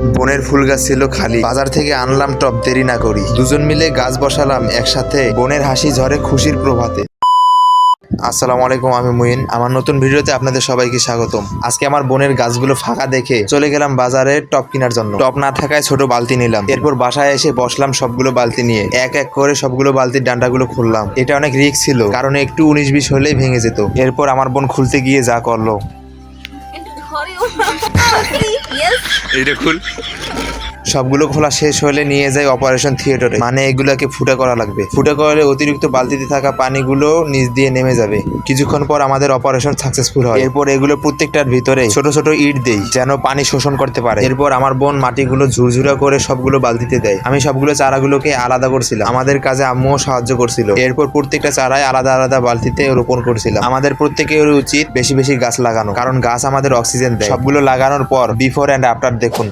বনের ফুল গাছ ছিল খালি, বাজার থেকে আনলাম টব, দেরি না করি দুজন মিলে গাছ বসালাম একসাথে, বনের হাসি ঝরে খুশির প্রভাতে। আসসালামু আলাইকুম, আমি মুইন। আমার নতুন ভিডিওতে আপনাদের সবাইকে স্বাগতম। আজকে আমার বোনের গাছগুলো ফাঁকা দেখে চলে গেলাম বাজারে টব কেনার জন্য। টব না থাকায় ছোট বালতি নিলাম। এরপর বাসায় এসে বসলাম সবগুলো বালতি নিয়ে, এক এক করে সবগুলো বালতির ডান্ডাগুলো খুললাম। এটা অনেক রিস্ক ছিল, কারণ একটু 19-20 হলেই ভেঙে যেত। এরপর আমার বোন খুলতে গিয়ে যা করলো, এইটা খুল। সবগুলো খোলা শেষ হলে নিয়ে যায় অপারেশন থিয়েটারে, মানে এগুলাকে ফুটা করা লাগবে। ফুটা করলে অতিরিক্ত বালতিতে থাকা পানিগুলো নিচ দিয়ে নেমে যাবে। কিছুক্ষণ পর আমাদের অপারেশন সাকসেসফুল হয়। এরপর এগুলো প্রত্যেকটার ভিতরে ছোট ছোট ইট দেই, যেন পানি শোষণ করতে পারে। এরপর আমার বোন মাটিগুলো ঝুরঝুরা করে সবগুলো বালতিতে দেয়। আমি সবগুলো চারাগুলোকে আলাদা করছিলাম, আমাদের কাজে আম্মুও সাহায্য করছিল। এরপর প্রত্যেকটা চারায় আলাদা আলাদা বালতিতে রোপণ করছিলাম। আমাদের প্রত্যেকের উচিত বেশি বেশি গাছ লাগানো, কারণ গাছ আমাদের অক্সিজেন দেয়। সবগুলো লাগানোর পর বিফোর অ্যান্ড আফটার দেখুন।